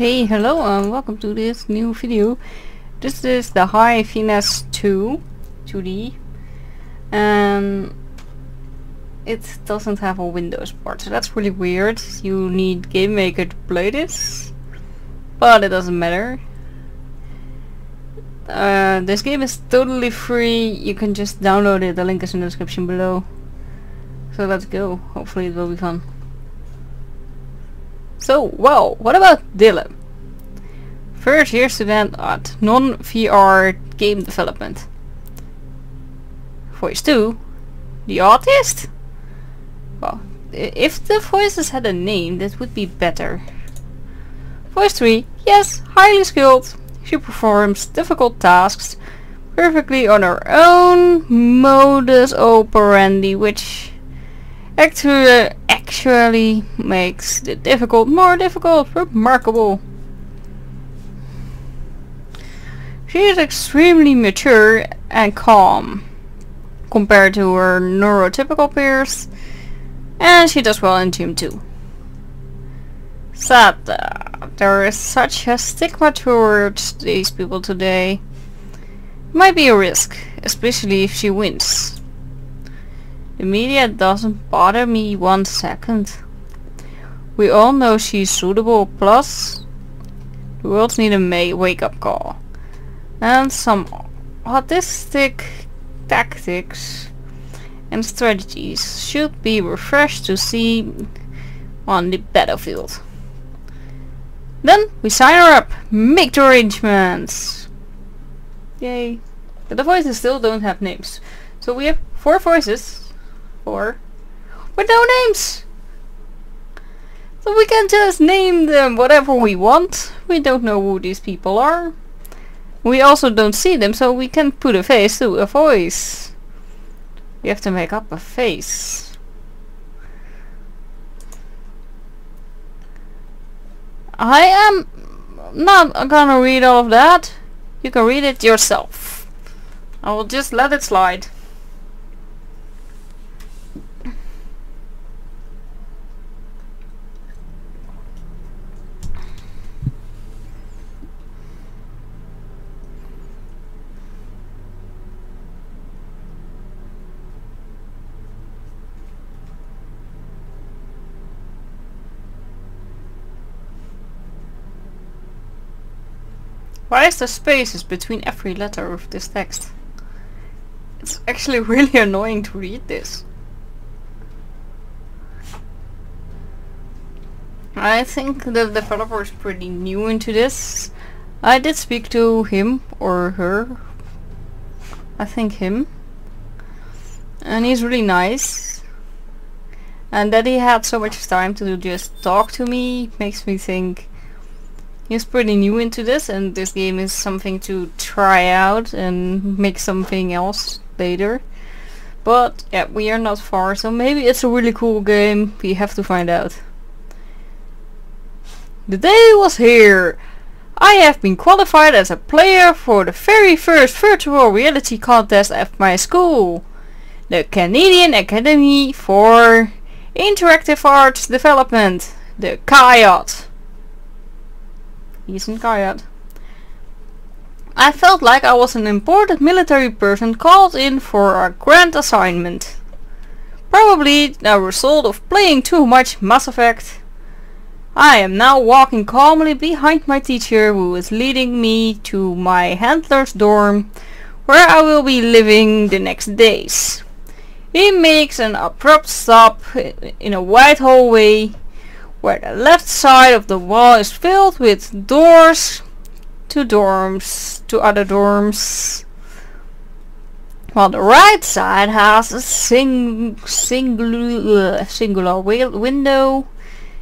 Hey, hello and welcome to this new video. This is the hi-finesse 2D, and it doesn't have a Windows port, so that's really weird. You need Game Maker to play this, but it doesn't matter. This game is totally free. You can just download it. The link is in the description below. So let's go. Hopefully it will be fun. So, well, what about Dylan? First year student at non-VR game development. Voice 2, the artist? Well, if the voices had a name, that would be better. Voice 3, yes, highly skilled. She performs difficult tasks perfectly on her own modus operandi, which actually makes the difficult more difficult. Remarkable. She is extremely mature and calm compared to her neurotypical peers, and she does well in gym too. Sad, there is such a stigma towards these people today. Might be a risk, especially if she wins. The media doesn't bother me 1 second. We all know she's suitable, plus the world needs a wake-up call. And some autistic tactics and strategies should be refreshed to see on the battlefield. Then we sign her up, make the arrangements. Yay. But the voices still don't have names. So we have 4 voices. 4 with no names. So we can just name them whatever we want. We don't know who these people are. We also don't see them, so we can put a face to a voice. We have to make up a face. I am not gonna read all of that. You can read it yourself. I will just let it slide. Why is there spaces between every letter of this text? It's actually really annoying to read this. I think the developer is pretty new into this. I did speak to him or her. I think him. And he's really nice. And that he had so much time to just talk to me makes me think he's pretty new into this, and this game is something to try out and make something else later. But yeah, we are not far, so maybe it's a really cool game. We have to find out. The day was here. I have been qualified as a player for the very first virtual reality contest at my school, the Canadian Academy for Interactive Arts Development, the CAIAD. He's in CAIAD. I felt like I was an important military person called in for a grand assignment. Probably a result of playing too much Mass Effect. I am now walking calmly behind my teacher, who is leading me to my handler's dorm, where I will be living the next days. He makes an abrupt stop in a wide hallway, where the left side of the wall is filled with doors to other dorms, while the right side has a singular window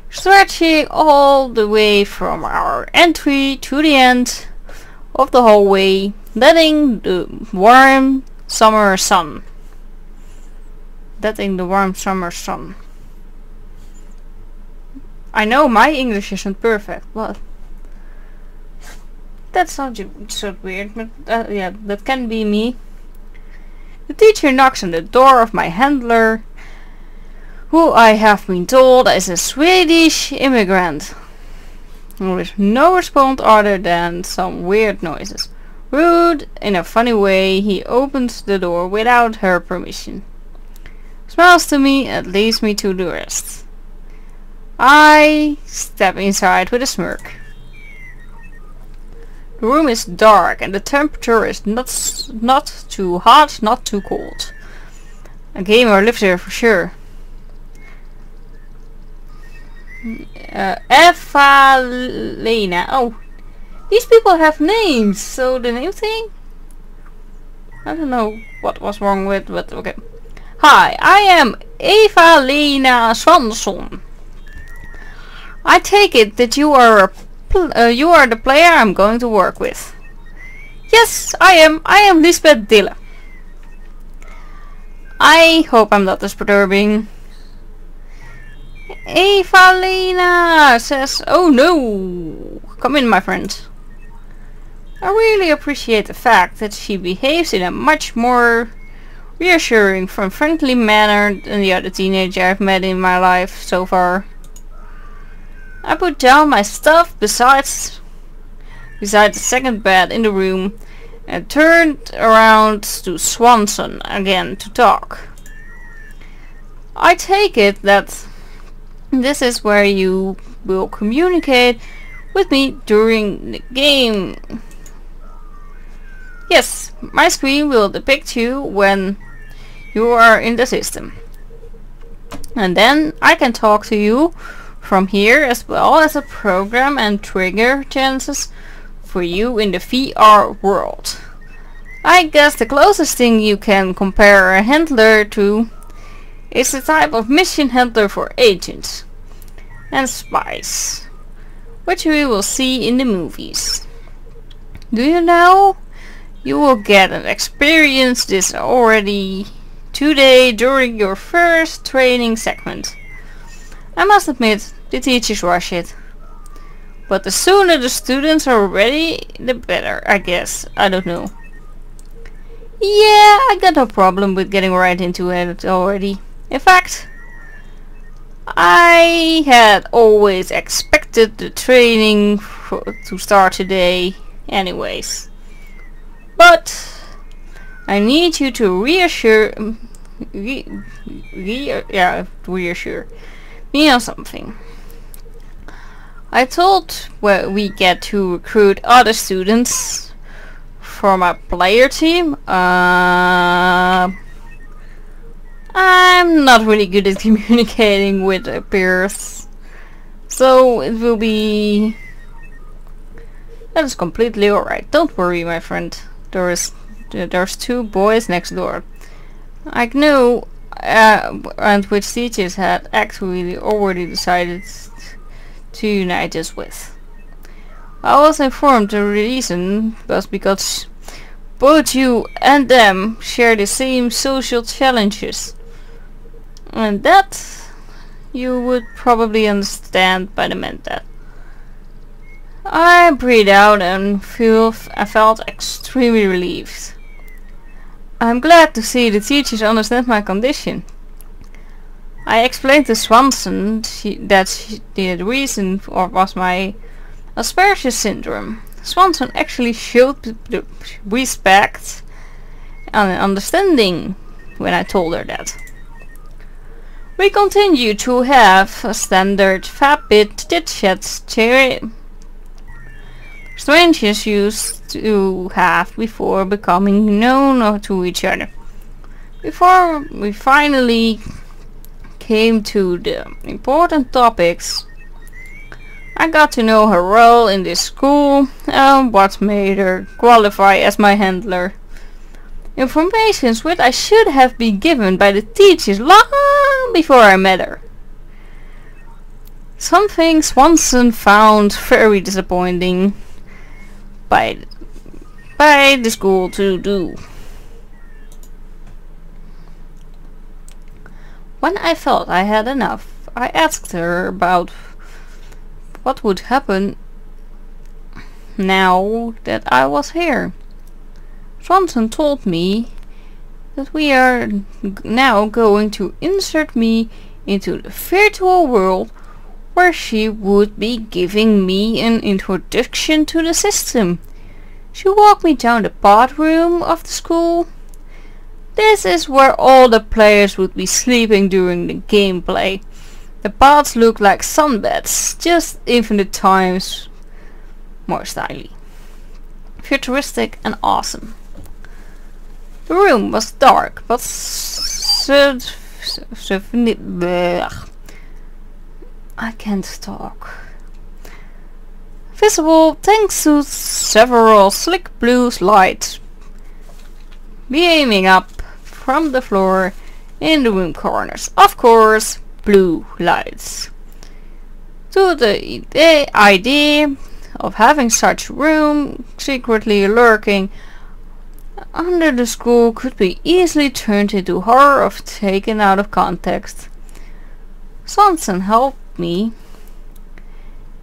stretching all the way from our entry to the end of the hallway, letting the warm summer sun. I know my English isn't perfect, but that's not so weird, but yeah, that can be me. The teacher knocks on the door of my handler, who I have been told is a Swedish immigrant. with no response other than some weird noises. Rude, in a funny way, he opens the door without her permission. Smiles to me and leads me to the rest. I step inside with a smirk. The room is dark and the temperature is not too hot, not too cold. A gamer lives here for sure. Evalena. Oh, these people have names. So the name thing? I don't know what was wrong with, but okay. Hi, I am Evalena Swanson. I take it that you are the player I'm going to work with. Yes, I am. I am Lisbeth Dille. I hope I'm not disturbing. Evalena says, "Oh no, come in, my friend." I really appreciate the fact that she behaves in a much more reassuring, friendly manner than the other teenager I've met in my life so far. I put down my stuff beside the second bed in the room and turned around to Swanson again to talk. I take it that this is where you will communicate with me during the game. Yes, my screen will depict you when you are in the system. And then I can talk to you from here, as well as a program and trigger chances for you in the VR world. I guess the closest thing you can compare a handler to is a type of mission handler for agents and spies, which we will see in the movies. Do you know? You will get and experience this already today during your first training segment. I must admit, the teachers rush it. But the sooner the students are ready, the better, I guess. I don't know. Yeah, I got no problem with getting right into it already. In fact, I had always expected the training to start today anyways. But I need you to reassure me on something. I thought we get to recruit other students for my player team. I'm not really good at communicating with peers, so it will be... That is completely alright. Don't worry, my friend. There's 2 boys next door. I know, and which teachers had actually already decided to unite us with. I was informed the reason was because both you and them share the same social challenges, and that you would probably understand by the meant that. I breathed out and I felt extremely relieved. I'm glad to see the teachers understand my condition. I explained to Swanson that the reason was my Asperger's syndrome. Swanson actually showed the respect and understanding when I told her that. We continue to have a standard fab-bit chit-chat strangers used to have before becoming known to each other. Before we finally came to the important topics, I got to know her role in this school and what made her qualify as my handler. Information which I should have been given by the teachers long before I met her. Something Swanson found very disappointing by the school to do. When I felt I had enough, I asked her about what would happen now that I was here. Swanson told me that we are now going to insert me into the virtual world where she would be giving me an introduction to the system. She walked me down the pod room of the school. This is where all the players would be sleeping during the gameplay. The pods look like sunbeds, just infinite times more stylish, futuristic and awesome. The room was dark, but I can't talk. Visible thanks to several slick blue lights beaming up from the floor in the room corners. Of course, blue lights. To the idea of having such a room secretly lurking under the school could be easily turned into horror if taken out of context. Swanson helped me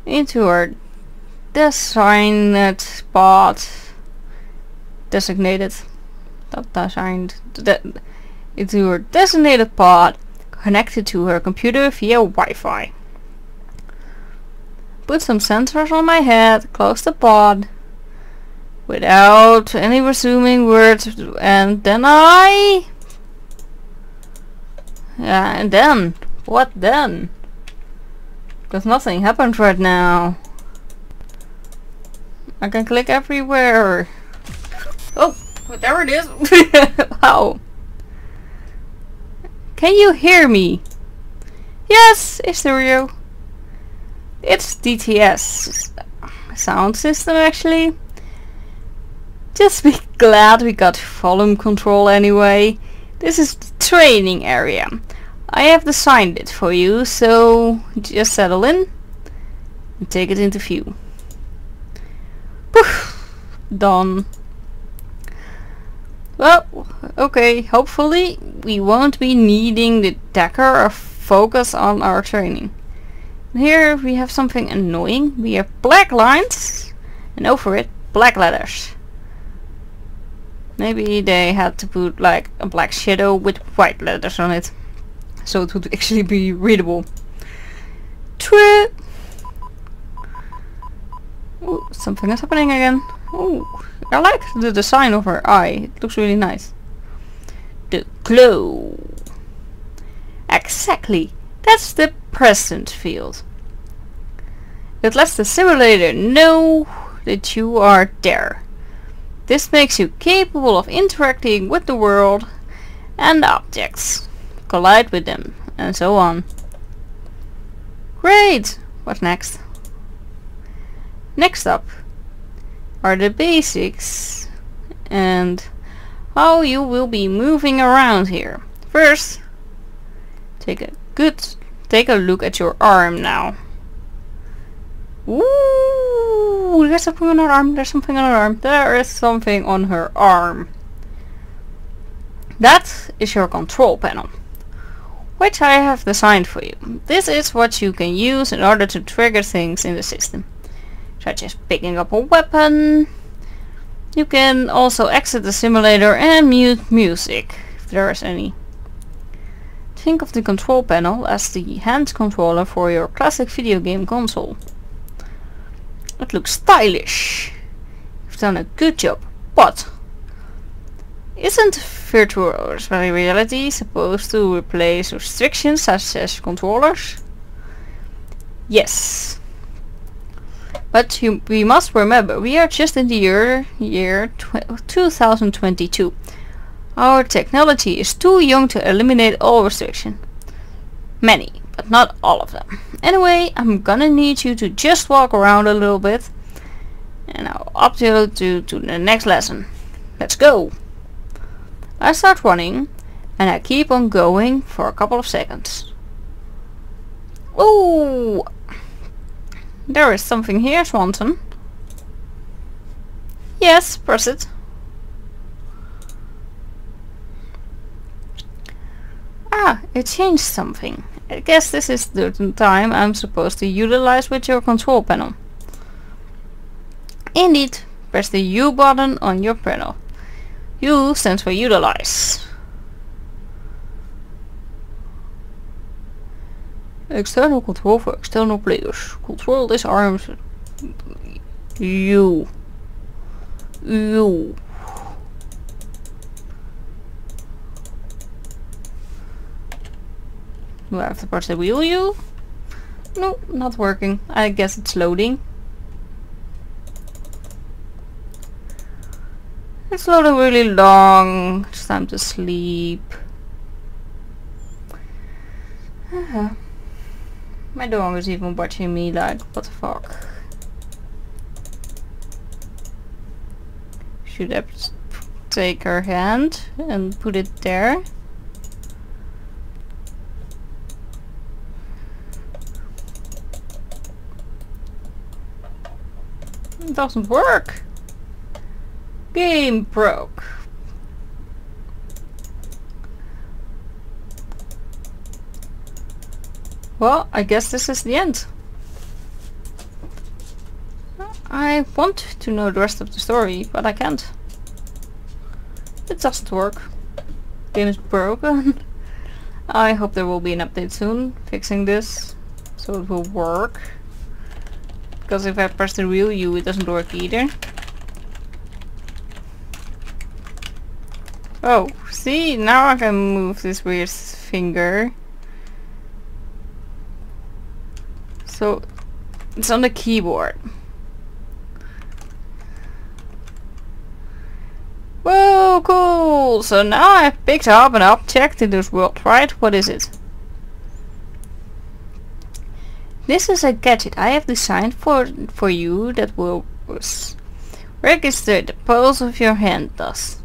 into our designated pod connected to her computer via Wi-Fi. Put some sensors on my head, close the pod without any resuming words, and then and then what then? Because nothing happened right now. I can click everywhere. Oh, there it is. Wow. Can you hear me? Yes, it's stereo. It's DTS sound system actually. Just be glad we got volume control anyway. This is the training area. I have designed it for you, so just settle in and take it into view. Poof, done. Well, okay, hopefully we won't be needing the dagger or focus on our training. Here we have something annoying. We have black lines and over it black letters. Maybe they had to put like a black shadow with white letters on it, so it would actually be readable. True. Ooh, something is happening again. Ooh, I like the design of her eye. It looks really nice. The glow. Exactly. That's the present field. It lets the simulator know that you are there. This makes you capable of interacting with the world and objects, collide with them, and so on. Great! What's next? Next up are the basics and how you will be moving around here. First, take a look at your arm now. Ooh, there's something on her arm, there's something on her arm, there is something on her arm. That is your control panel, which I have designed for you. This is what you can use in order to trigger things in the system, such as picking up a weapon. You can also exit the simulator and mute music, if there is any. Think of the control panel as the hand controller for your classic video game console. It looks stylish. You've done a good job, but isn't virtual reality supposed to replace restrictions such as controllers? Yes. But we must remember, we are just in the year 2022. Our technology is too young to eliminate all restriction. Many, but not all of them. Anyway, I'm gonna need you to just walk around a little bit, and I'll upload you to the next lesson. Let's go! I start running, and I keep on going for a couple of seconds. Ooh! There is something here, Swanson. Yes, press it. Ah, it changed something. I guess this is the time I'm supposed to utilize with your control panel. Indeed, press the U button on your panel. U stands for utilize. External control for external players. Control this arms. You. You. Do I have to press the wheel U? No, not working. I guess it's loading. It's loading really long. It's time to sleep. My dog is even watching me like, what the fuck? Should I take her hand and put it there? It doesn't work. Game broke. Well, I guess this is the end. I want to know the rest of the story, but I can't. It doesn't work. Game is broken. I hope there will be an update soon fixing this so it will work. Because if I press the real U, it doesn't work either. Oh, see, now I can move this weird finger. So, it's on the keyboard. Whoa, cool! So now I've picked up an object in this world, right? What is it? This is a gadget I have designed for you that will register the pulse of your hand thus.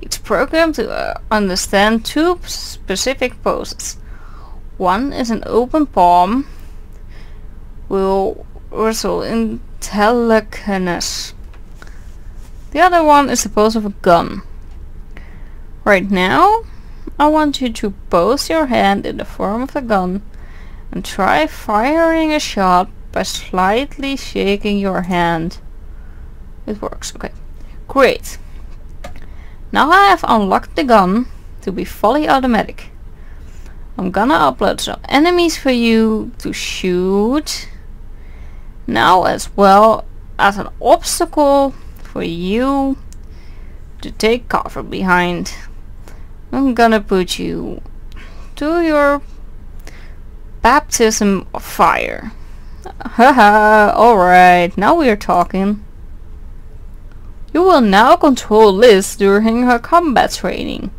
It's programmed to understand two specific poses. One is an open palm, will result in telekinesis. The other one is the pose of a gun. Right now, I want you to pose your hand in the form of a gun and try firing a shot by slightly shaking your hand. It works, okay. Great. Now I have unlocked the gun to be fully automatic. I'm gonna upload some enemies for you to shoot. Now as well as an obstacle for you to take cover behind. I'm gonna put you to your baptism of fire. Haha, alright, now we are talking. You will now control Liz during her combat training.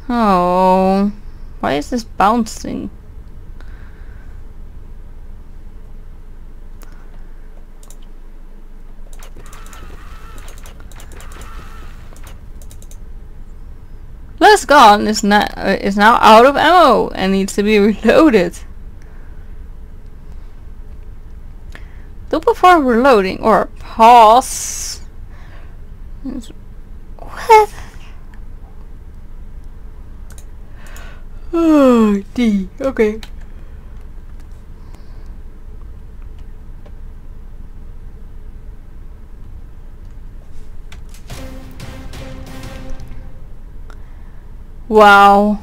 Oh, why is this bouncing? Liz gun is now out of ammo and needs to be reloaded. Do before reloading or pause. What? Oh, D. Okay. Wow.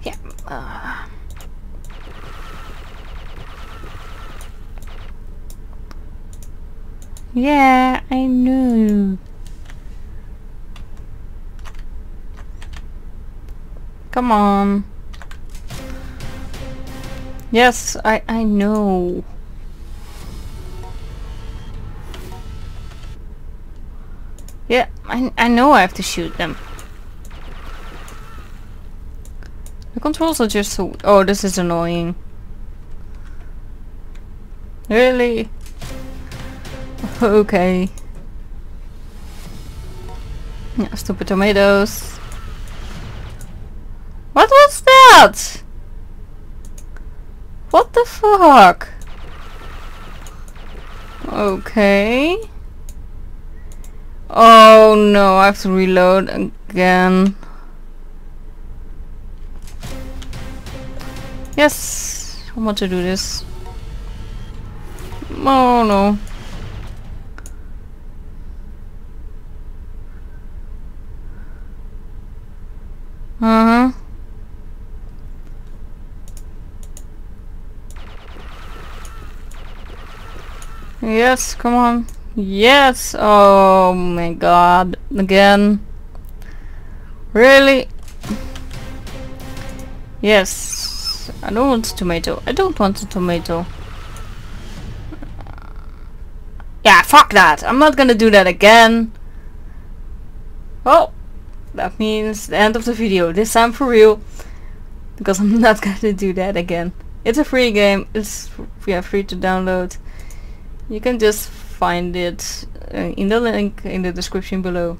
Yeah. Yeah, I knew. Come on. Yes, I know. Yeah, I know I have to shoot them. The controls are just so... Oh, this is annoying. Really? Okay. Yeah, stupid tomatoes. What was that? What the fuck? Okay. Oh no, I have to reload again. Yes, I want to do this. Oh no. Yes, come on. Yes! Oh my god. Again. Really? Yes. I don't want a tomato. I don't want a tomato. Yeah, fuck that. I'm not gonna do that again. Oh. That means the end of the video. This time for real. Because I'm not gonna do that again. It's a free game. It's free to download. You can just find it in the link in the description below.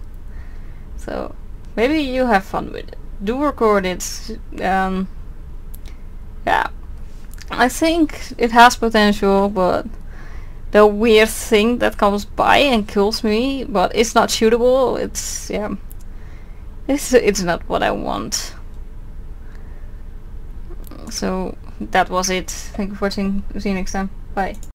So maybe you have fun with it. Do record it. Yeah, I think it has potential, but the weird thing that comes by and kills me, but it's not shootable. It's it's not what I want. So that was it. Thank you for watching. See you next time. Bye.